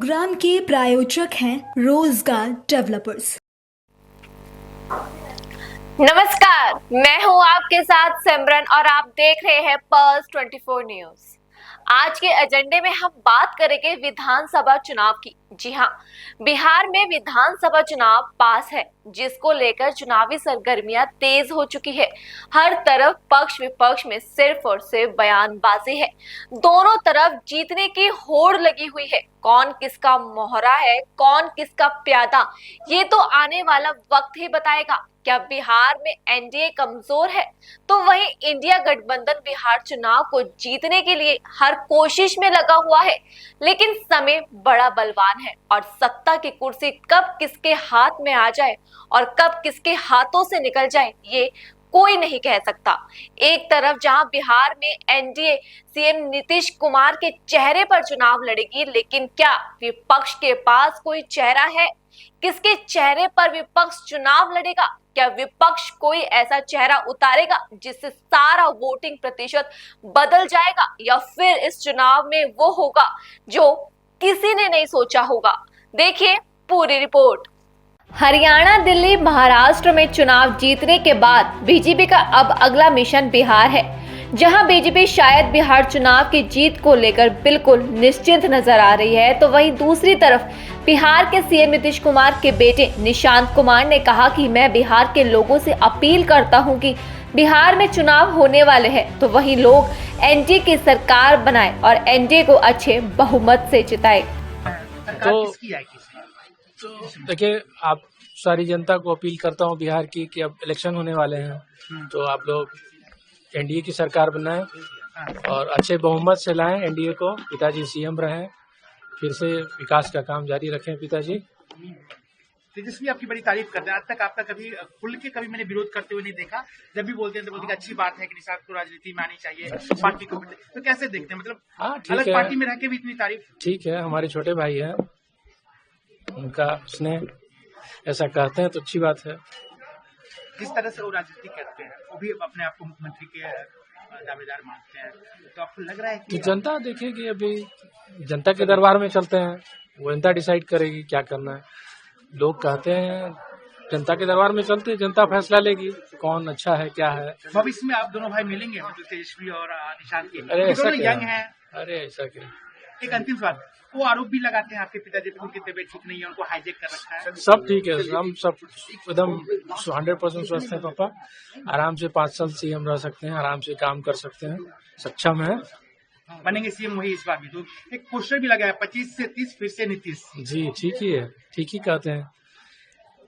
Programme के प्रायोजक हैं रोजगार डेवलपर्स। नमस्कार, मैं हूं आपके साथ सिमरन और आप देख रहे हैं पल्स 24 न्यूज। आज के एजेंडे में हम बात करेंगे विधानसभा चुनाव की। जी हां, बिहार में विधानसभा चुनाव पास है, जिसको लेकर चुनावी सरगर्मियां तेज हो चुकी है। हर तरफ पक्ष विपक्ष में सिर्फ और सिर्फ बयानबाजी है। दोनों तरफ जीतने की होड़ लगी हुई है। कौन किसका मोहरा है, कौन किसका प्यादा, ये तो आने वाला वक्त ही बताएगा। क्या बिहार में एनडीए कमजोर है, तो वहीं इंडिया गठबंधन बिहार चुनाव को जीतने के लिए हर कोशिश में लगा हुआ है। लेकिन समय बड़ा बलवान है और सत्ता की कुर्सी कब किसके हाथ में आ जाए और कब किसके हाथों से निकल जाए, ये कोई नहीं कह सकता। एक तरफ जहां बिहार में एनडीए सीएम नीतीश कुमार के चेहरे पर चुनाव लड़ेगी, लेकिन क्या विपक्ष के पास कोई चेहरा है? किसके चेहरे पर विपक्ष चुनाव लड़ेगा? क्या विपक्ष कोई ऐसा चेहरा उतारेगा जिससे सारा वोटिंग प्रतिशत बदल जाएगा, या फिर इस चुनाव में वो होगा जो किसी ने नहीं सोचा होगा? देखिए पूरी रिपोर्ट। हरियाणा, दिल्ली, महाराष्ट्र में चुनाव जीतने के बाद बीजेपी का अब अगला मिशन बिहार है, जहां बीजेपी शायद बिहार चुनाव की जीत को लेकर बिल्कुल निश्चिंत नजर आ रही है। तो वहीं दूसरी तरफ बिहार के सीएम नीतीश कुमार के बेटे निशांत कुमार ने कहा कि मैं बिहार के लोगों से अपील करता हूं कि बिहार में चुनाव होने वाले हैं तो वहीं लोग एनडीए की सरकार बनाए और एनडीए को अच्छे बहुमत से जिताए। तो देखिए, आप सारी जनता को अपील करता हूँ बिहार की कि अब इलेक्शन होने वाले हैं, तो आप लोग एनडीए की सरकार बनाएं और अच्छे बहुमत से लाएं एनडीए को। पिताजी सीएम रहें, फिर से विकास का काम जारी रखें पिताजी। तेजस्वी आपकी बड़ी तारीफ करते हैं। आज तक आपका कभी खुल के कभी मैंने विरोध करते हुए नहीं देखा। जब भी बोलते हैं तो बोलते हैं अच्छी बात है कि निशांत को राजनीति में आनी चाहिए, पार्टी को। तो कैसे देखते हैं, मतलब हाँ, ठीक अलग है, पार्टी में रह के भी इतनी तारीफ? ठीक है, हमारे छोटे भाई हैं, उनका स्नेह ऐसा कहते हैं तो अच्छी बात है। जिस तरह से वो राजनीति करते हैं, वो भी अपने आप को मुख्यमंत्री के दावेदार मानते हैं, तो आपको लग रहा है कि तो जनता देखेगी, अभी जनता के दरबार में चलते हैं, वो जनता डिसाइड करेगी क्या करना है। लोग कहते हैं जनता के दरबार में चलते, जनता फैसला लेगी कौन अच्छा है क्या है। भविष्य में आप दोनों भाई मिलेंगे, मतलब तेजस्वी और निशांत के? अरे ऐसा दोनों क्या? यंग हैं। अरे ऐसा क्या? एक अंतिम सवाल, वो आरोप भी लगाते हैं आपके पिताजी पे, उनकी तबीयत ठीक नहीं है, उनको हाईजेक कर रखा है। सब ठीक है, हम सब एकदम 100% स्वस्थ है पापा। आराम से 5 साल सीएम रह सकते हैं, आराम से काम कर सकते हैं, सक्षम है। बनेंगे सीएम वही इस बार भी। तो एक पोस्टर भी लगा है 25 से 30 फिर से नीतीश जी ठीक ही है, ठीक ही कहते हैं।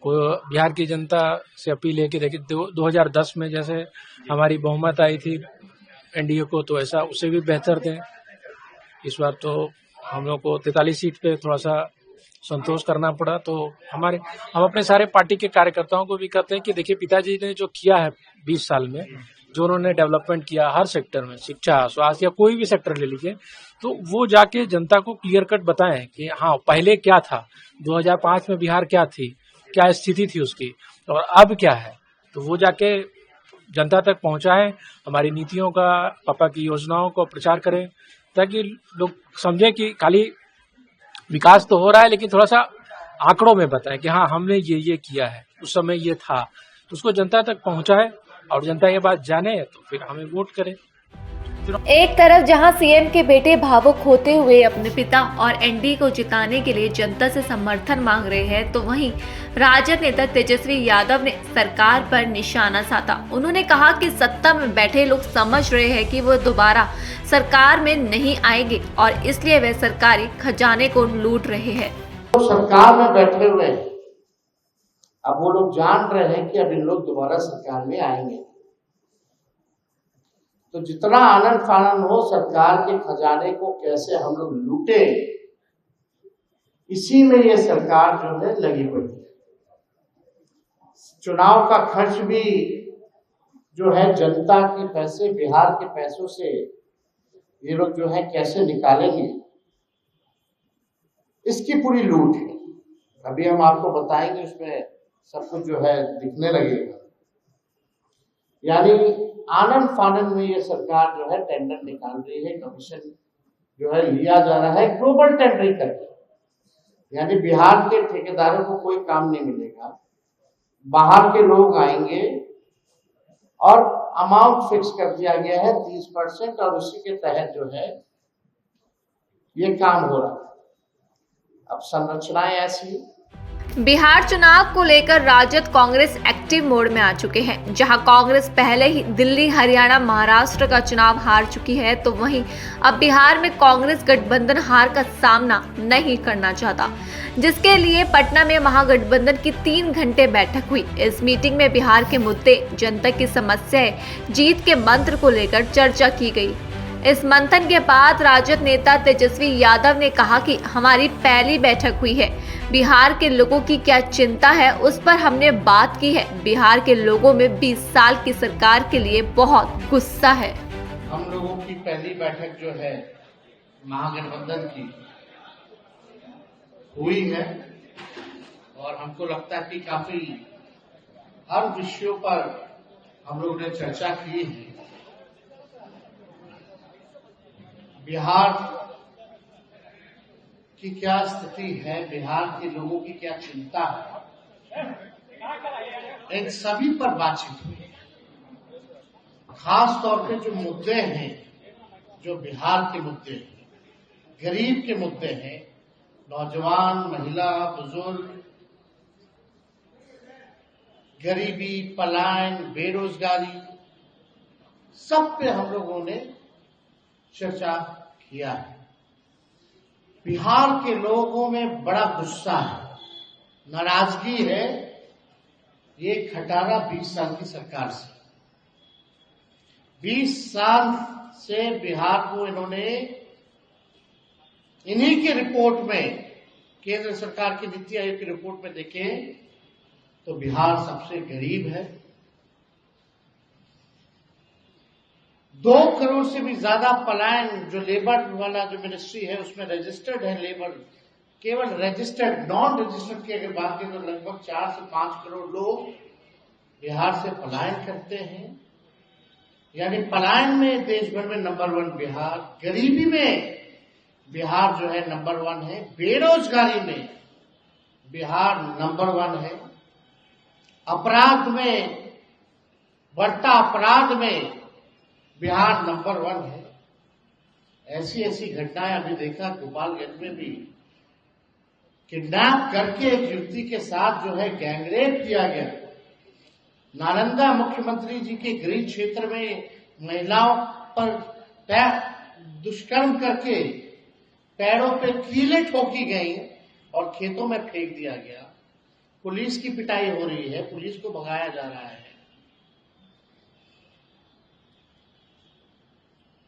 को बिहार की जनता से अपील है कि देखिए 2010 में जैसे हमारी बहुमत आई थी एनडीए को, तो ऐसा उससे भी बेहतर थे। इस बार तो हम लोग को 43 सीट पे थोड़ा सा संतोष करना पड़ा। तो हम अपने सारे पार्टी के कार्यकर्ताओं को भी कहते हैं कि देखिए पिताजी ने जो किया है 20 साल में, जो उन्होंने डेवलपमेंट किया हर सेक्टर में, शिक्षा, स्वास्थ्य या कोई भी सेक्टर ले लीजिए, तो वो जाके जनता को क्लियर कट बताएं कि हाँ पहले क्या था, 2005 में बिहार क्या थी, क्या स्थिति थी उसकी, और अब क्या है। तो वो जाके जनता तक पहुंचाएं, हमारी नीतियों का, पापा की योजनाओं को प्रचार करें, ताकि लोग समझें कि खाली विकास तो हो रहा है लेकिन थोड़ा सा आंकड़ों में बताएं कि हाँ हमने ये किया है, उस समय ये था। तो उसको जनता तक पहुंचाए और जनता ये बात जाने तो फिर हमें वोट करे। एक तरफ जहां सीएम के बेटे भावुक होते हुए अपने पिता और एनडीए को जिताने के लिए जनता से समर्थन मांग रहे हैं, तो वहीं राजद नेता तेजस्वी यादव ने सरकार पर निशाना साधा। उन्होंने कहा कि सत्ता में बैठे लोग समझ रहे हैं कि वो दोबारा सरकार में नहीं आएंगे और इसलिए वे सरकारी खजाने को लूट रहे हैं। तो सरकार में बैठे हुए हैं, अब वो लोग जान रहे हैं कि अब इन लोग दोबारा सरकार में आएंगे, तो जितना आनंद फानन हो सरकार के खजाने को कैसे हम लोग लूटे, इसी में ये सरकार जो है लगी हुई है। चुनाव का खर्च भी जो है जनता के पैसे, बिहार के पैसों से ये लोग जो है कैसे निकालेंगे, इसकी पूरी लूट है। अभी हम आपको बताएंगे, उसमें सब कुछ जो है दिखने लगेगा। यानी आनंद फानन में ये सरकार जो है टेंडर निकाल रही है, कमीशन जो है लिया जा रहा है ग्लोबल टेंडरिंग करके। यानी बिहार के ठेकेदारों को कोई काम नहीं मिलेगा, बाहर के लोग आएंगे और अमाउंट फिक्स कर दिया गया है 30% और उसी के तहत जो है ये काम हो रहा है। अब संरचनाएं ऐसी, बिहार चुनाव को लेकर राजद कांग्रेस एक्टिव मोड में आ चुके हैं। जहां कांग्रेस पहले ही दिल्ली, हरियाणा, महाराष्ट्र का चुनाव हार चुकी है, तो वहीं अब बिहार में कांग्रेस गठबंधन हार का सामना नहीं करना चाहता, जिसके लिए पटना में महागठबंधन की 3 घंटे बैठक हुई। इस मीटिंग में बिहार के मुद्दे, जनता की समस्याएं, जीत के मंत्र को लेकर चर्चा की गई। इस मंथन के बाद राजद नेता तेजस्वी यादव ने कहा कि हमारी पहली बैठक हुई है, बिहार के लोगों की क्या चिंता है उस पर हमने बात की है। बिहार के लोगों में 20 साल की सरकार के लिए बहुत गुस्सा है। हम लोगों की पहली बैठक जो है महागठबंधन की हुई है और हमको लगता है कि काफी हर विषयों पर हम लोगों ने चर्चा की है। बिहार की क्या स्थिति है, बिहार के लोगों की क्या चिंता है, इन सभी पर बातचीत हुई। खास तौर पे जो मुद्दे हैं, जो बिहार के मुद्दे हैं, गरीब के मुद्दे हैं, नौजवान, महिला, बुजुर्ग, गरीबी, पलायन, बेरोजगारी, सब पे हम लोगों ने चर्चा किया है। बिहार के लोगों में बड़ा गुस्सा है, नाराजगी है ये खटारा 20 साल की सरकार से। 20 साल से बिहार को इन्होंने इन्हीं की रिपोर्ट में, केंद्र सरकार की नीति आयोग की रिपोर्ट में देखें तो बिहार सबसे गरीब है। 2 करोड़ से भी ज्यादा पलायन, जो लेबर वाला जो मिनिस्ट्री है उसमें रजिस्टर्ड है लेबर, केवल रजिस्टर्ड, नॉन रजिस्टर्ड की अगर बात करें तो लगभग 4 से 5 करोड़ लोग बिहार से पलायन करते हैं। यानी पलायन में देश भर में नंबर 1 बिहार, गरीबी में बिहार जो है नंबर 1 है, बेरोजगारी में बिहार नंबर 1 है, अपराध में, बढ़ता अपराध में बिहार नंबर 1 है। ऐसी ऐसी घटनाएं अभी देखा गोपालगंज में भी, किडनैप करके एक युवती के साथ जो है गैंगरेप किया गया। नालंदा मुख्यमंत्री जी के गृह क्षेत्र में महिलाओं पर दुष्कर्म करके पैरों पे कीलें ठोकी गई और खेतों में फेंक दिया गया। पुलिस की पिटाई हो रही है, पुलिस को भगाया जा रहा है।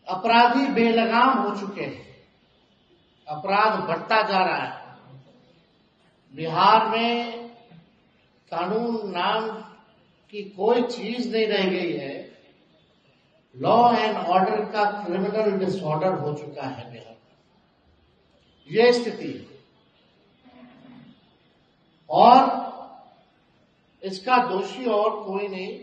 अपराधी बेलगाम हो चुके हैं, अपराध बढ़ता जा रहा है। बिहार में कानून नाम की कोई चीज नहीं रह गई है। लॉ एंड ऑर्डर का क्रिमिनल डिसऑर्डर हो चुका है बिहार में, ये स्थिति है। और इसका दोषी और कोई नहीं,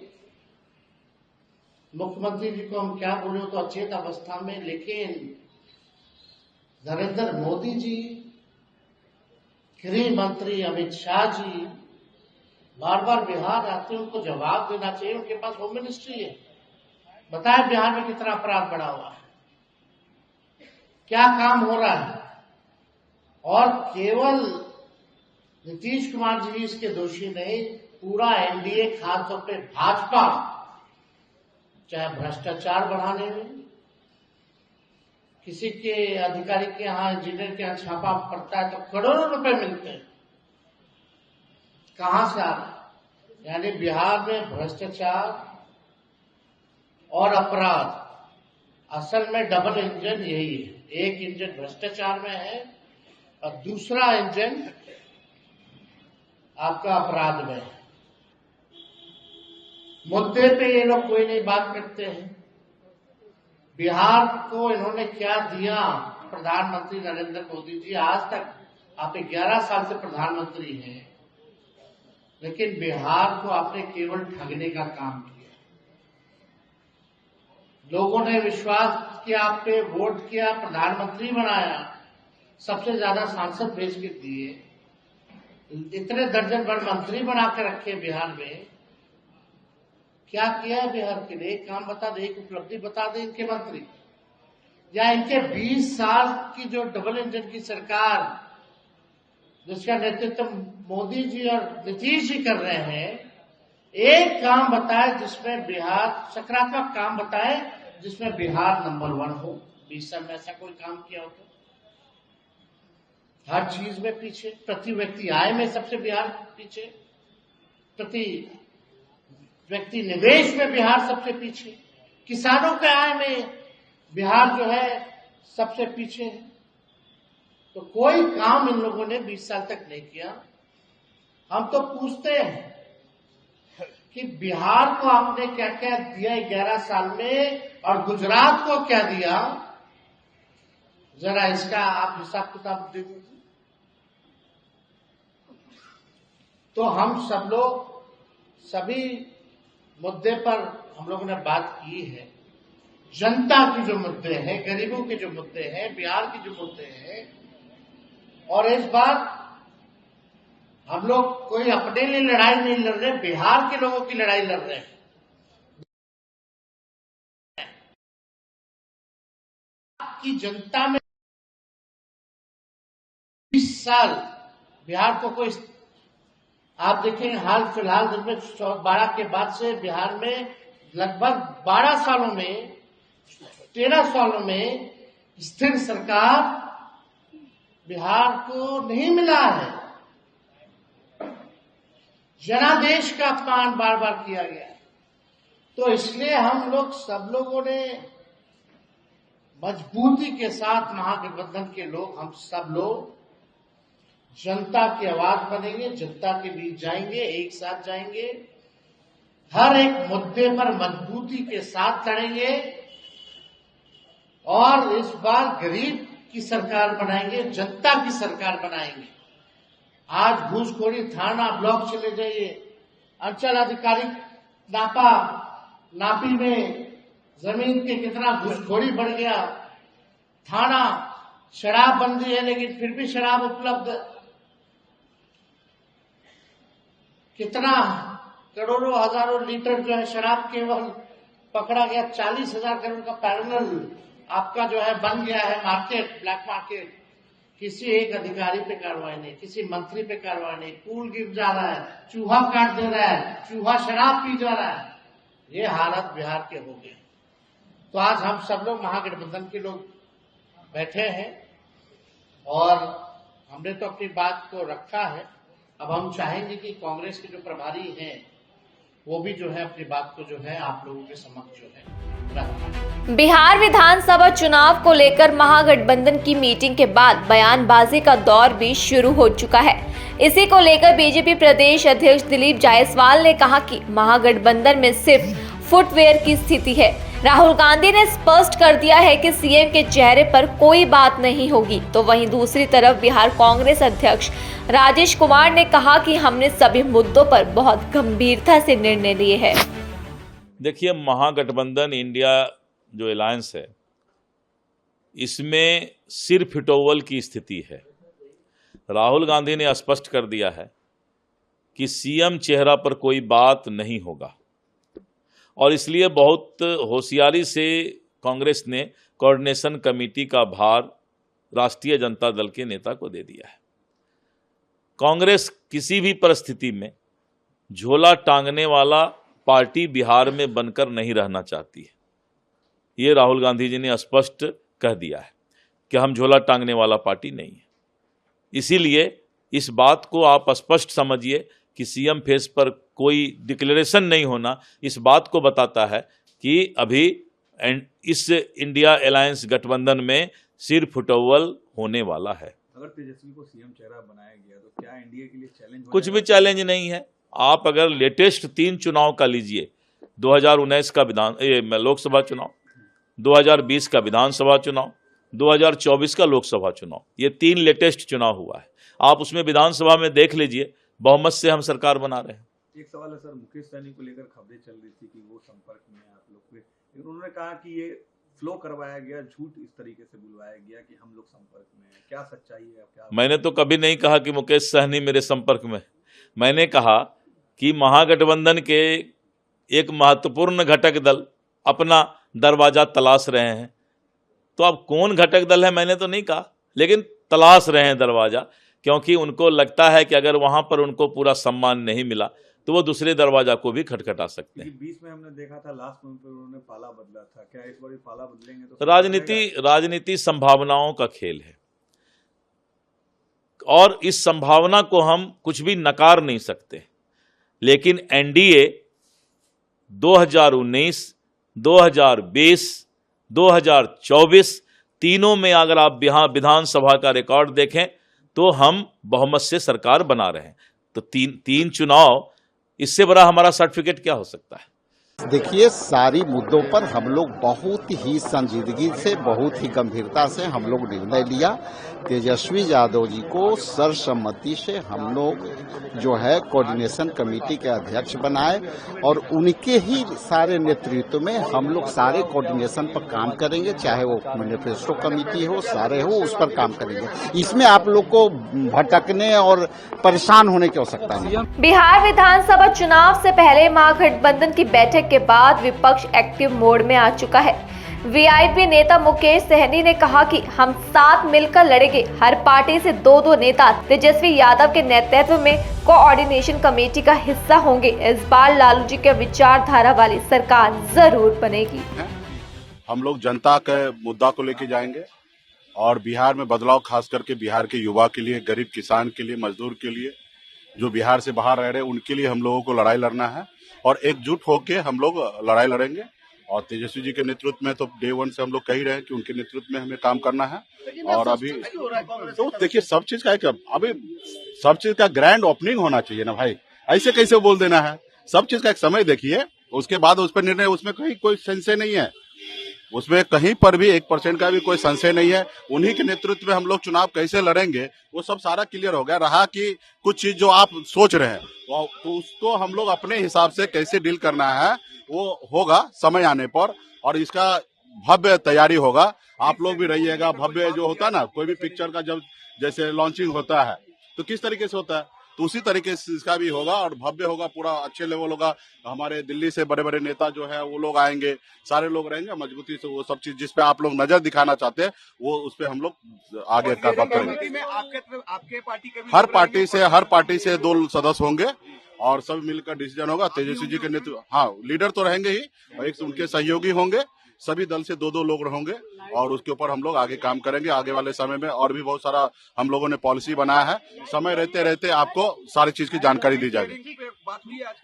मुख्यमंत्री जी को हम क्या बोले तो अचेत अवस्था में, लेकिन नरेंद्र मोदी जी, गृह मंत्री अमित शाह जी बार बार बिहार आते हैं, उनको जवाब देना चाहिए। उनके पास होम मिनिस्ट्री है, बताए बिहार में कितना अपराध बढ़ा हुआ है, क्या काम हो रहा है। और केवल नीतीश कुमार जी इसके दोषी नहीं, पूरा एनडीए, खासतौर पे भाजपा, चाहे भ्रष्टाचार बढ़ाने में, किसी के अधिकारी के यहाँ, इंजीनियर के यहाँ छापा पड़ता है तो करोड़ों रुपए मिलते हैं, कहां से आ रहा है। यानी बिहार में भ्रष्टाचार और अपराध, असल में डबल इंजन यही है। एक इंजन भ्रष्टाचार में है और दूसरा इंजन आपका अपराध में है। मुद्दे पे ये लोग कोई नहीं बात करते हैं। बिहार को इन्होंने क्या दिया प्रधानमंत्री नरेंद्र मोदी जी? आज तक आप 11 साल से प्रधानमंत्री हैं, लेकिन बिहार को आपने केवल ठगने का काम किया। लोगों ने विश्वास किया आप पे, वोट किया, प्रधानमंत्री बनाया, सबसे ज्यादा सांसद भेज के दिए, इतने दर्जन भर मंत्री बना के रखे बिहार में। क्या किया है बिहार के लिए? एक काम बता दे, एक उपलब्धि बता दे इनके मंत्री, या इनके 20 साल की जो डबल इंजन की सरकार जिसका नेतृत्व मोदी जी और नीतीश जी कर रहे हैं, एक काम बताए जिसमें बिहार, सकारात्मक काम बताए जिसमें बिहार नंबर 1 हो। 20 साल में ऐसा कोई काम किया हो? तो हर चीज में पीछे, प्रति व्यक्ति आय में सबसे बिहार पीछे, प्रति व्यक्ति निवेश में बिहार सबसे पीछे, किसानों के आय में बिहार जो है सबसे पीछे है। तो कोई काम इन लोगों ने 20 साल तक नहीं किया। हम तो पूछते हैं कि बिहार को आपने क्या क्या दिया 11 साल में और गुजरात को क्या दिया, जरा इसका आप हिसाब किताब दे दीजिए। तो हम सब लोग सभी मुद्दे पर हम लोगों ने बात की है। जनता की जो मुद्दे हैं, गरीबों के जो मुद्दे हैं, बिहार के जो मुद्दे हैं, और इस बार हम लोग कोई अपने लिए लड़ाई नहीं लड़ रहे, बिहार के लोगों की लड़ाई लड़ रहे हैं। की जनता में 20 साल बिहार को कोई, आप देखें हाल फिलहाल 2012 के बाद से बिहार में लगभग 12 सालों में, 13 सालों में स्थिर सरकार बिहार को नहीं मिला है। जनादेश का अपमान बार बार किया गया है। तो इसलिए हम लोग सब लोगों ने मजबूती के साथ, महागठबंधन के लोग, हम सब लोग जनता की आवाज बनेंगे, जनता के बीच जाएंगे, एक साथ जाएंगे, हर एक मुद्दे पर मजबूती के साथ लड़ेंगे और इस बार गरीब की सरकार बनाएंगे, जनता की सरकार बनाएंगे। आज घूसखोरी थाना ब्लॉक चले जाइए, अंचल अधिकारी नापी में जमीन के कितना घूसखोरी बढ़ गया। थाना शराब बंदी है लेकिन फिर भी शराब उपलब्ध, कितना करोड़ों हजारों लीटर जो है शराब केवल पकड़ा गया। 40,000 करोड़ का पैरेलल आपका जो है बन गया है मार्केट, ब्लैक मार्केट। किसी एक अधिकारी पे कार्रवाई नहीं, किसी मंत्री पे कार्रवाई नहीं, पुल गिर जा रहा है, चूहा काट दे रहा है, चूहा शराब पी जा रहा है। ये हालत बिहार के हो गए। तो आज हम सब लोग महागठबंधन के लोग बैठे हैं और हमने तो अपनी बात को रखा है। अब हम चाहेंगे कि कांग्रेस के जो प्रभारी हैं वो भी जो है अपनी बात को जो है आप लोगों के समक्ष जो है रखें। बिहार विधानसभा चुनाव को लेकर महागठबंधन की मीटिंग के बाद बयानबाजी का दौर भी शुरू हो चुका है। इसी को लेकर बीजेपी प्रदेश अध्यक्ष दिलीप जायसवाल ने कहा कि महागठबंधन में सिर्फ फुटवेयर की स्थिति है। राहुल गांधी ने स्पष्ट कर दिया है कि सीएम के चेहरे पर कोई बात नहीं होगी। तो वहीं दूसरी तरफ बिहार कांग्रेस अध्यक्ष राजेश कुमार ने कहा कि हमने सभी मुद्दों पर बहुत गंभीरता से निर्णय लिए हैं। देखिए, महागठबंधन इंडिया जो अलायंस है, इसमें सिर फिटोवल की स्थिति है। राहुल गांधी ने स्पष्ट कर दिया है कि सीएम चेहरा पर कोई बात नहीं होगा और इसलिए बहुत होशियारी से कांग्रेस ने कोऑर्डिनेशन कमेटी का भार राष्ट्रीय जनता दल के नेता को दे दिया है। कांग्रेस किसी भी परिस्थिति में झोला टांगने वाला पार्टी बिहार में बनकर नहीं रहना चाहती है। ये राहुल गांधी जी ने स्पष्ट कह दिया है कि हम झोला टांगने वाला पार्टी नहीं है। इसीलिए इस बात को आप स्पष्ट समझिए कि सीएम फेस पर कोई डिक्लेरेशन नहीं होना इस बात को बताता है कि अभी इस इंडिया अलायंस गठबंधन में सिर फुटोवल होने वाला है। अगर तेजस्वी को सीएम चेहरा बनाया गया तो क्या एनडीए के लिए चैलेंज? कुछ भी चैलेंज नहीं है। आप अगर लेटेस्ट 3 चुनाव का लीजिए, 2019 का लोकसभा चुनाव, 2020 का विधानसभा चुनाव, 2024 का लोकसभा चुनाव, ये 3 लेटेस्ट चुनाव हुआ है। आप उसमें विधानसभा में देख लीजिए, बहुमत से हम सरकार बना रहे हैं। एक सवाल है सर, मुकेश सहनी को लेकर खबरें चल रही थी कि वो संपर्क में है आप लोग के, लेकिन उन्होंने कहा कि ये फ्लो करवाया गया, झूठ इस तरीके से बुलवाया गया कि हम लोग संपर्क में हैं? क्या सच्चाई है, क्या? मैंने तो कभी नहीं कहा कि मुकेश सहनी मेरे संपर्क में। मैंने कहा कि महागठबंधन के एक महत्वपूर्ण घटक दल अपना दरवाजा तलाश रहे हैं। तो अब कौन घटक दल है मैंने तो नहीं कहा, लेकिन तलाश रहे हैं दरवाजा, क्योंकि उनको लगता है कि अगर वहां पर उनको पूरा सम्मान नहीं मिला तो वो दूसरे दरवाजा को भी खटखटा सकते हैं। बीच में हमने देखा था लास्ट मोमेंट पर उन्होंने पाला बदला था, क्या इस बार भी पाला बदलेंगे? तो राजनीति संभावनाओं का खेल है और इस संभावना को हम कुछ भी नकार नहीं सकते। लेकिन एनडीए 2019, 2020, 2024 तीनों में अगर आप विधानसभा का रिकॉर्ड देखें तो हम बहुमत से सरकार बना रहे हैं। तो तीन चुनाव, इससे बड़ा हमारा सर्टिफिकेट क्या हो सकता है? देखिए, सारी मुद्दों पर हम लोग बहुत ही संजीदगी से, बहुत ही गंभीरता से हम लोग निर्णय लिया। तेजस्वी यादव जी को सर्वसम्मति से हम लोग जो है कोऑर्डिनेशन कमेटी के अध्यक्ष बनाए और उनके ही सारे नेतृत्व में हम लोग सारे कोऑर्डिनेशन पर काम करेंगे, चाहे वो मैनिफेस्टो कमेटी हो, सारे हो, उस पर काम करेंगे। इसमें आप लोग को भटकने और परेशान होने की आवश्यकता नहीं। बिहार विधानसभा चुनाव से पहले महागठबंधन की बैठक के बाद विपक्ष एक्टिव मोड में आ चुका है। वीआईपी नेता मुकेश सहनी ने कहा कि हम साथ मिलकर लड़ेंगे। हर पार्टी से दो नेता तेजस्वी यादव के नेतृत्व में कोऑर्डिनेशन कमेटी का हिस्सा होंगे। इस बार लालू जी के विचारधारा वाली सरकार जरूर बनेगी। हम लोग जनता के मुद्दा को लेके जाएंगे और बिहार में बदलाव, खास करके बिहार के युवा के लिए, गरीब किसान के लिए, मजदूर के लिए, जो बिहार से बाहर रह रहे हैं, उनके लिए हम लोगों को लड़ाई लड़ना है और एकजुट होके हम लोग लड़ाई लड़ेंगे। और तेजस्वी जी के नेतृत्व में तो डे वन से हम लोग कह ही रहे हैं कि उनके नेतृत्व में हमें काम करना है। और अभी तो देखिए, सब चीज का अभी सब चीज का ग्रैंड ओपनिंग होना चाहिए ना भाई, ऐसे कैसे बोल देना है? सब चीज का एक समय देखिए, उसके बाद उस पर निर्णय, उसमें कहीं कोई संशय नहीं है, उसमें कहीं पर भी 1% का भी कोई संशय नहीं है। उन्हीं के नेतृत्व में हम लोग चुनाव कैसे लड़ेंगे वो सब सारा क्लियर हो गया। रहा कि कुछ चीज जो आप सोच रहे हैं तो उसको हम लोग अपने हिसाब से कैसे डील करना है वो होगा समय आने पर, और इसका भव्य तैयारी होगा। आप लोग भी रहिएगा। भव्य जो होता है ना, कोई भी पिक्चर का जब जैसे लॉन्चिंग होता है तो किस तरीके से होता है, तो उसी तरीके से इसका भी होगा और भव्य होगा, पूरा अच्छे लेवल होगा। हमारे दिल्ली से बड़े बड़े नेता जो है वो लोग आएंगे, सारे लोग रहेंगे मजबूती से। वो सब चीज जिस पे आप लोग नजर दिखाना चाहते हैं वो उस पे हम लोग आगे कर पाते हैं। हर पार्टी से 2 सदस्य होंगे और सब मिलकर डिसीजन होगा। तेजस्वी जी के नेतृत्व, हाँ, लीडर तो रहेंगे ही और एक उनके सहयोगी होंगे। सभी दल से 2 लोग होंगे और उसके ऊपर हम लोग आगे काम करेंगे। आगे वाले समय में और भी बहुत सारा हम लोगों ने पॉलिसी बनाया है। समय रहते रहते आपको सारी चीज की जानकारी दी जाएगी।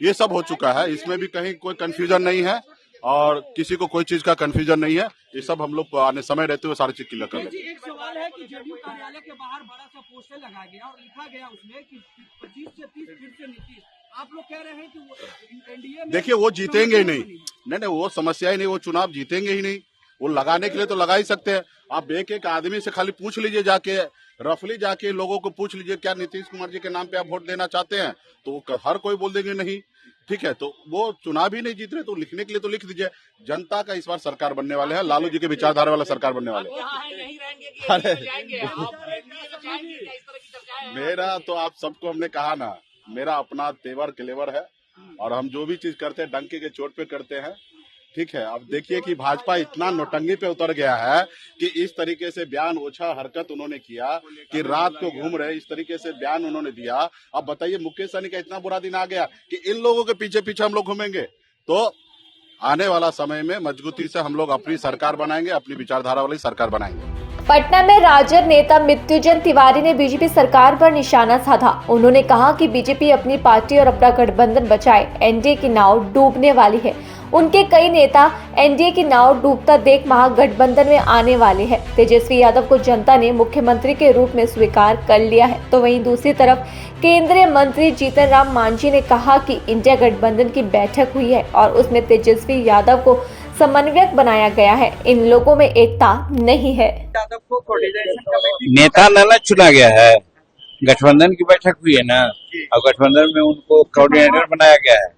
ये सब हो चुका है, इसमें भी कहीं कोई कंफ्यूजन नहीं है और किसी को कोई चीज का कंफ्यूजन नहीं है। ये सब हम लोग आने समय रहते हुए सारी चीज क्लियर कर लेंगे। एक सवाल है कि जेडीयू कार्यालय के बाहर बड़ा सा पोस्टर लगाया गया और लिखा गया उसमें कि 25 से 30 फिर से नीतीश। आप लोग कह रहे हैं कि एनडीए में, देखिए, वो जीतेंगे ही नहीं, वो समस्या ही नहीं, वो चुनाव जीतेंगे ही नहीं। वो लगाने के लिए तो लगा ही सकते हैं। आप एक आदमी से खाली पूछ लीजिए, जाके रफली जाके लोगों को पूछ लीजिए क्या नीतीश कुमार जी के नाम पे आप वोट देना चाहते हैं, तो हर कोई बोल देंगे नहीं। ठीक है, तो वो चुनाव ही नहीं जीत रहे तो लिखने के लिए तो लिख दीजिए। जनता का इस बार सरकार बनने वाले हैं, लालू जी के विचारधारा वाला सरकार बनने वाले हैं। अरे मेरा तो आप सबको हमने कहा ना, मेरा अपना तेवर क्लेवर है और हम जो भी चीज करते हैं डंके के चोट पे करते हैं। ठीक है, अब देखिए कि भाजपा इतना नौटंगी पे उतर गया है कि इस तरीके से बयान ओछा हरकत उन्होंने किया कि रात को घूम रहे, इस तरीके से बयान उन्होंने दिया। अब बताइए, मुकेश सहनी का इतना बुरा दिन आ गया कि इन लोगों के पीछे पीछे हम लोग घूमेंगे। तो आने वाला समय में मजबूती से हम लोग अपनी सरकार बनाएंगे, अपनी विचारधारा वाली सरकार बनाएंगे। पटना में राजद नेता मृत्युंजय तिवारी ने बीजेपी सरकार पर निशाना साधा। उन्होंने कहा कि बीजेपी अपनी पार्टी और अपना गठबंधन बचाए, एनडीए की नाव डूबने वाली है। उनके कई नेता एनडीए की नाव डूबता देख महागठबंधन में आने वाले हैं। तेजस्वी यादव को जनता ने मुख्यमंत्री के रूप में स्वीकार कर लिया है। तो वहीं दूसरी तरफ केंद्रीय मंत्री जीतन राम मांझी ने कहा कि इंडिया गठबंधन की बैठक हुई है और उसमें तेजस्वी यादव को समन्वयक बनाया गया है। इन लोगों में एकता नहीं है। नेता न चुना गया है, गठबंधन की बैठक हुई है ना, और गठबंधन में उनको कोऑर्डिनेटर बनाया गया है।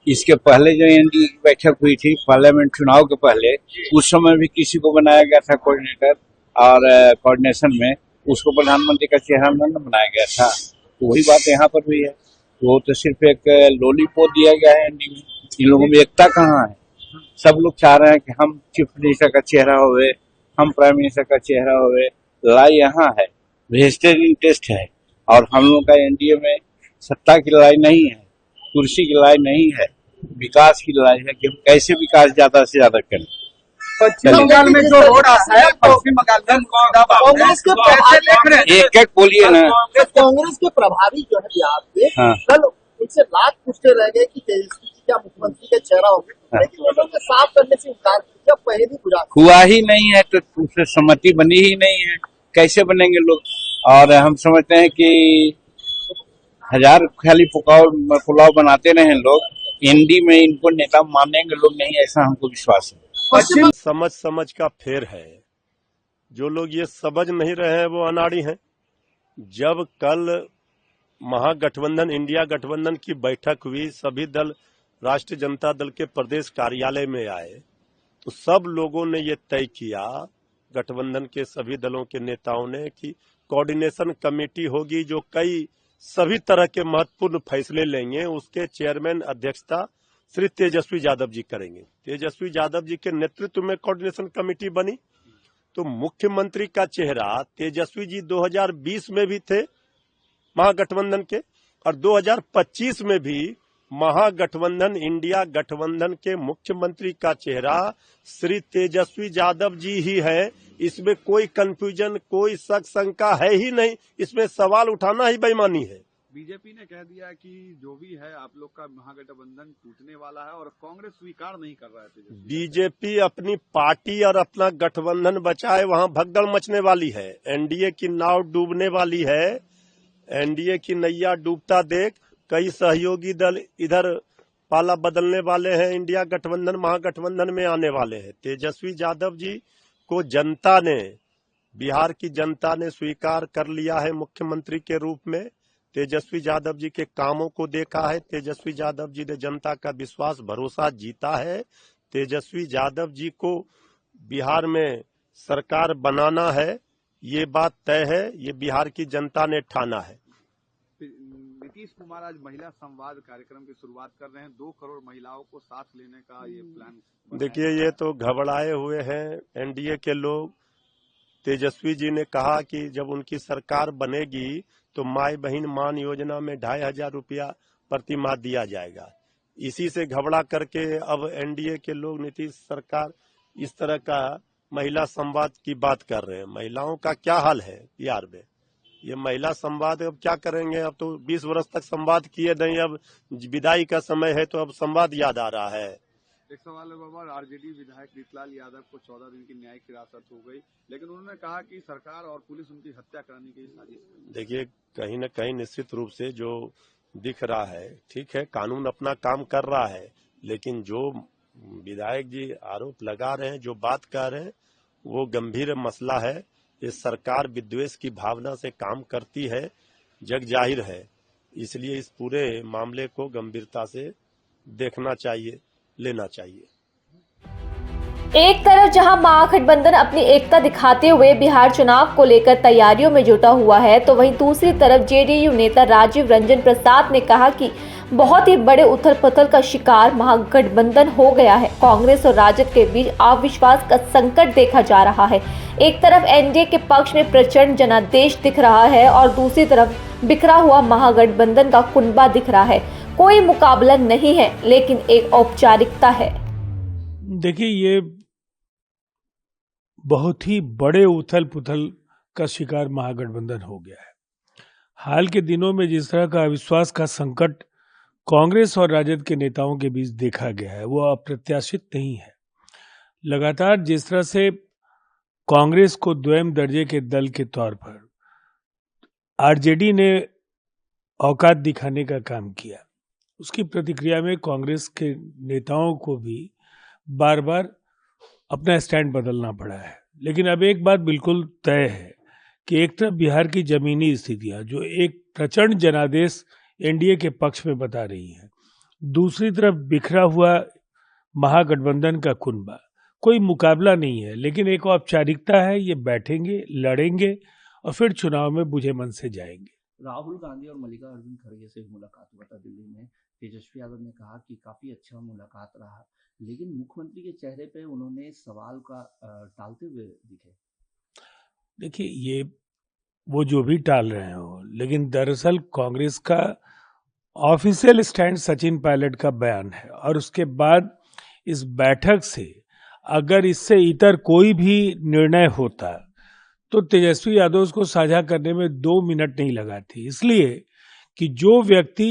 इसके पहले जो एनडीए की बैठक हुई थी पार्लियामेंट चुनाव के पहले, उस समय भी किसी को बनाया गया था कोऑर्डिनेटर, और कोऑर्डिनेशन में उसको प्रधानमंत्री का चेहरा न बनाया गया था। तो वही बात यहाँ पर भी है। वो तो सिर्फ एक लॉलीपॉप दिया गया है एनडीए में। इन लोगों में एकता कहाँ है? सब लोग चाह रहे हैं कि हम चीफ मिनिस्टर का चेहरा होवे, हम प्राइम मिनिस्टर का चेहरा होवे। लड़ाई यहाँ है, वेस्टेड इंटरेस्ट है। और हम लोग का एनडीए में सत्ता की लड़ाई नहीं है, कुर्सी की लड़ाई नहीं है, विकास की लड़ाई है कि हम कैसे विकास ज्यादा से ज्यादा करें। पश्चिम बंगाल में जो हो रहा है, पश्चिम बंगाल में कांग्रेस के प्रभारी एक एक बोलिए ना। कांग्रेस के प्रभारी जो है बिहार के, कल उनसे बात पूछते रह गए कि तेजस्वी जी क्या मुख्यमंत्री का चेहरा होगा, लेकिन उन्होंने साफ करने से इनकार किया। पहली गुजरात हुआ ही नहीं है तो उससे सहमति बनी ही नहीं है, कैसे बनेंगे लोग? और हम समझते हैं कि हजार खाली पुलाव बनाते रहे लोग, एनडी में इनको नेता मानेंगे लोग नहीं, ऐसा हमको विश्वास है। समझ का फेर है। जो लोग ये समझ नहीं रहे हैं वो अनाड़ी हैं। जब कल महागठबंधन इंडिया गठबंधन की बैठक हुई, सभी दल राष्ट्रीय जनता दल के प्रदेश कार्यालय में आए, तो सब लोगों ने ये तय किया, गठबंधन के सभी दलों के नेताओं ने, कि कोऑर्डिनेशन कमेटी होगी जो कई सभी तरह के महत्वपूर्ण फैसले लेंगे, उसके चेयरमैन अध्यक्षता श्री तेजस्वी यादव जी करेंगे। तेजस्वी यादव जी के नेतृत्व में कोऑर्डिनेशन कमेटी बनी। तो मुख्यमंत्री का चेहरा तेजस्वी जी 2020 में भी थे महागठबंधन के, और 2025 में भी महागठबंधन इंडिया गठबंधन के मुख्यमंत्री का चेहरा श्री तेजस्वी यादव जी ही है। इसमें कोई कंफ्यूजन, कोई शक शंका है ही नहीं। इसमें सवाल उठाना ही बेईमानी है। बीजेपी ने कह दिया कि जो भी है आप लोग का महागठबंधन टूटने वाला है, और कांग्रेस स्वीकार नहीं कर रहा है। बीजेपी अपनी पार्टी और अपना गठबंधन बचाए, वहां भगदड़ मचने वाली है। एनडीए की नाव डूबने वाली है। एनडीए की नैया डूबता देख कई सहयोगी दल इधर पाला बदलने वाले हैं, इंडिया गठबंधन महागठबंधन में आने वाले हैं। तेजस्वी यादव जी को जनता ने, बिहार की जनता ने स्वीकार कर लिया है मुख्यमंत्री के रूप में। तेजस्वी यादव जी के कामों को देखा है। तेजस्वी यादव जी ने जनता का विश्वास भरोसा जीता है। तेजस्वी यादव जी को बिहार में सरकार बनाना है, ये बात तय है, ये बिहार की जनता ने ठाना है। नीतीश कुमार आज महिला संवाद कार्यक्रम की शुरुआत कर रहे हैं। 2 करोड़ महिलाओं को साथ लेने का ये प्लान। देखिए, ये तो घबराए हुए हैं एनडीए के लोग। तेजस्वी जी ने कहा कि जब उनकी सरकार बनेगी तो माई बहन मान योजना में 2500 रुपया प्रति माह दिया जाएगा। इसी से घबरा करके अब एनडीए के लोग नीतीश सरकार इस तरह का महिला संवाद की बात कर रहे हैं। महिलाओं का क्या हाल है बिहार में? ये महिला संवाद अब क्या करेंगे? अब तो 20 वर्ष तक संवाद किए नहीं, अब विदाई का समय है तो अब संवाद याद आ रहा है। एक सवाल है बाबा, आरजेडी विधायक रीतलाल यादव को 14 दिन की न्यायिक हिरासत हो गई, लेकिन उन्होंने कहा कि सरकार और पुलिस उनकी हत्या करने की साजिश। देखिए, कहीं न कहीं निश्चित रूप से जो दिख रहा है, ठीक है, कानून अपना काम कर रहा है, लेकिन जो विधायक जी आरोप लगा रहे हैं, जो बात कर रहे हैं, वो गंभीर मसला है। ये सरकार विद्वेष की भावना से काम करती है, जग जाहिर है। इसलिए इस पूरे मामले को गंभीरता से देखना चाहिए, लेना चाहिए। एक तरफ जहां महागठबंधन अपनी एकता दिखाते हुए बिहार चुनाव को लेकर तैयारियों में जुटा हुआ है, तो वहीं दूसरी तरफ जेडीयू नेता राजीव रंजन प्रसाद ने कहा कि बहुत ही बड़े उथल पुथल का शिकार महागठबंधन हो गया है। कांग्रेस और राजद के बीच अविश्वास का संकट देखा जा रहा है। एक तरफ एनडीए के पक्ष में प्रचंड जनादेश दिख रहा है और दूसरी तरफ बिखरा हुआ महागठबंधन का कुनबा दिख रहा है। कोई मुकाबला नहीं है, लेकिन एक औपचारिकता है। देखिए, ये बहुत ही बड़े उथल पुथल का शिकार महागठबंधन हो गया है। हाल के दिनों में जिस तरह का अविश्वास का संकट कांग्रेस और राजद के नेताओं के बीच देखा गया है, वो अप्रत्याशित नहीं है। लगातार जिस तरह से कांग्रेस को द्वैम दर्जे के दल के तौर पर आरजेडी ने औकात दिखाने का काम किया, उसकी प्रतिक्रिया में कांग्रेस के नेताओं को भी बार बार अपना स्टैंड बदलना पड़ा है। लेकिन अब एक बात बिल्कुल तय है कि एक तरफ बिहार की जमीनी स्थितियां जो एक प्रचंड जनादेश एनडीए के पक्ष में बता रही हैं, दूसरी तरफ बिखरा हुआ महागठबंधन का कुनबा। कोई मुकाबला नहीं है, लेकिन एक औपचारिकता है। ये बैठेंगे, लड़ेंगे और फिर चुनाव में बुझे मन से जाएंगे। राहुल गांधी और मल्लिकार्जुन खड़गे से मुलाकात हुआ था दिल्ली में। तेजस्वी यादव ने कहा कि काफी अच्छा मुलाकात रहा, लेकिन मुख्यमंत्री के चेहरे पे उन्होंने सवाल का टालते हुए दिखे। देखिए, ये वो जो भी टाल रहे हो, लेकिन दरअसल कांग्रेस का ऑफिशियल स्टैंड सचिन पायलट का बयान है, और उसके बाद इस बैठक से अगर इससे इतर कोई भी निर्णय होता तो तेजस्वी यादव उसको साझा करने में 2 मिनट नहीं लगाती। इसलिए कि जो व्यक्ति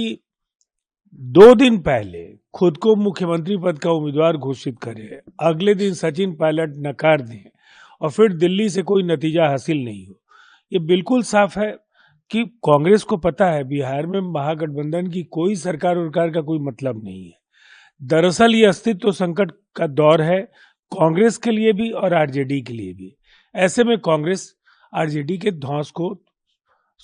2 दिन पहले खुद को मुख्यमंत्री पद का उम्मीदवार घोषित करे, अगले दिन सचिन पायलट नकार दें और फिर दिल्ली से कोई नतीजा हासिल नहीं हो, ये बिल्कुल साफ है कि कांग्रेस को पता है बिहार में महागठबंधन की कोई सरकार उरकार का कोई मतलब नहीं है। दरअसल ये अस्तित्व संकट का दौर है कांग्रेस के लिए भी और आरजेडी के लिए भी। ऐसे में कांग्रेस आरजेडी के धौंस को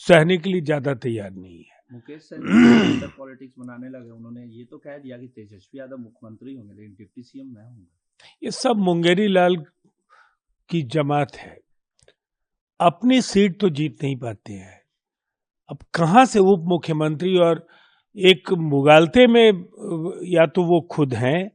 सहने के लिए ज्यादा तैयार नहीं है। मुकेश सहनी पॉलिटिक्स बनाने लगे। उन्होंने ये तो कह दिया कि तेजस्वी यादव मुख्यमंत्री होंगे, लेकिन डिप्टी सीएम मैं हूंगा। ये सब मुंगेरी लाल की जमात है। अपनी सीट तो जीत नहीं पाते हैं, अब कहां से उप मुख्यमंत्री, और एक मुगालते में या तो वो खुद हैं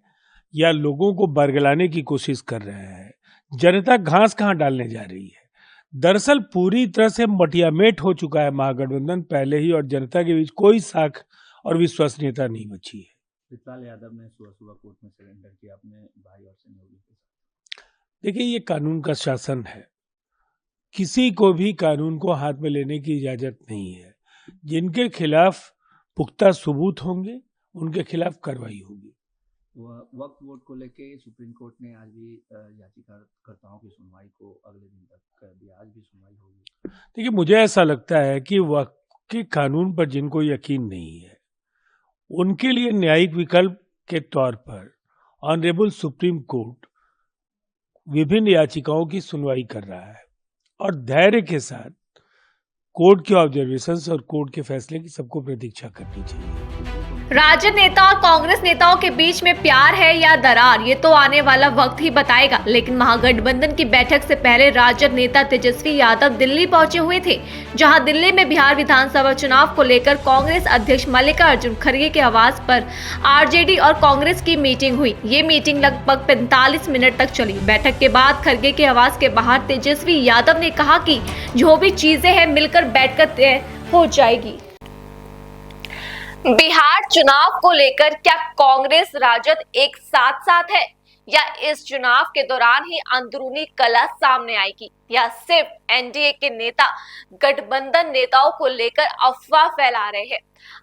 या लोगों को बरगलाने की कोशिश कर रहे हैं। जनता घास कहां डालने जा रही है। दरअसल पूरी तरह से मटियामेट हो चुका है महागठबंधन पहले ही, और जनता के बीच कोई साख और विश्वसनीयता नहीं बची है। विशाल यादव ने सुबह कोर्ट में सरेंडर किया अपने भाई और सहयोगी के साथ। देखिए, ये कानून का शासन है, किसी को भी कानून को हाथ में लेने की इजाजत नहीं है। जिनके खिलाफ पुख्ता सबूत होंगे उनके खिलाफ कार्रवाई होगी। वक्फ बोर्ड को लेके सुप्रीम कोर्ट ने आज भी याचिकाकर्ताओं की सुनवाई को अगले दिन तक कर दिया। आज भी सुनवाई होगी। देखिए, मुझे ऐसा लगता है कि वक्फ के कानून पर जिनको यकीन नहीं है उनके लिए न्यायिक विकल्प के तौर पर ऑनरेबल सुप्रीम कोर्ट विभिन्न याचिकाओं की सुनवाई कर रहा है, और धैर्य के साथ कोर्ट के ऑब्जर्वेशंस और कोर्ट के फैसले की सबको प्रतीक्षा करनी चाहिए। राजद नेता और कांग्रेस नेताओं के बीच में प्यार है या दरार, ये तो आने वाला वक्त ही बताएगा। लेकिन महागठबंधन की बैठक से पहले राजद नेता तेजस्वी यादव दिल्ली पहुंचे हुए थे, जहां दिल्ली में बिहार विधानसभा चुनाव को लेकर कांग्रेस अध्यक्ष मल्लिकार्जुन खड़गे के आवास पर आरजेडी और कांग्रेस की मीटिंग हुई। ये मीटिंग लगभग 45 मिनट तक चली। बैठक के बाद खड़गे के आवास के बाहर तेजस्वी यादव ने कहा कि जो भी चीजें हैं मिलकर बैठकर तय हो जाएगी। बिहार चुनाव को लेकर क्या कांग्रेस राजद एक साथ है, या इस चुनाव के दौरान ही अंदरूनी कलह सामने आएगी, या सिर्फ एनडीए के नेता गठबंधन नेताओं को लेकर अफवाह फैला रहे हैं।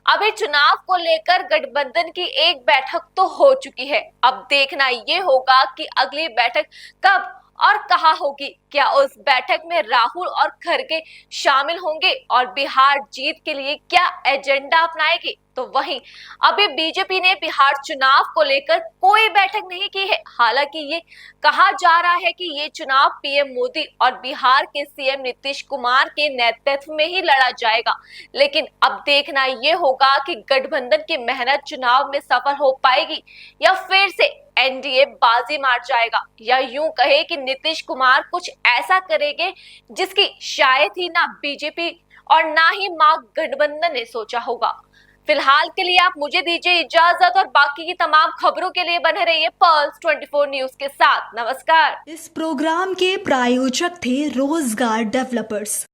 अभी चुनाव को लेकर गठबंधन की एक बैठक तो हो चुकी है, अब देखना ये होगा कि अगली बैठक कब और कहां होगी। क्या उस बैठक में राहुल और खड़गे शामिल होंगे और बिहार जीत के लिए क्या एजेंडा अपनाएगी? तो वहीं अभी बीजेपी ने बिहार चुनाव को लेकर कोई बैठक नहीं की है। हालांकि ये कहा जा रहा है कि ये चुनाव पीएम मोदी और बिहार के सीएम नीतीश कुमार के नेतृत्व में ही लड़ा जाएगा। लेकिन अब देखना ये होगा कि गठबंधन की मेहनत चुनाव में सफल हो पाएगी या फिर से एनडीए बाजी मार जाएगा, या यूं कहे कि नीतीश कुमार कुछ ऐसा करेंगे जिसकी शायद ही ना बीजेपी और ना ही महागठबंधन ने सोचा होगा। फिलहाल के लिए आप मुझे दीजिए इजाजत, और बाकी की तमाम खबरों के लिए बने रहिए पल्स 24 न्यूज के साथ। नमस्कार। इस प्रोग्राम के प्रायोजक थे रोजगार डेवलपर्स।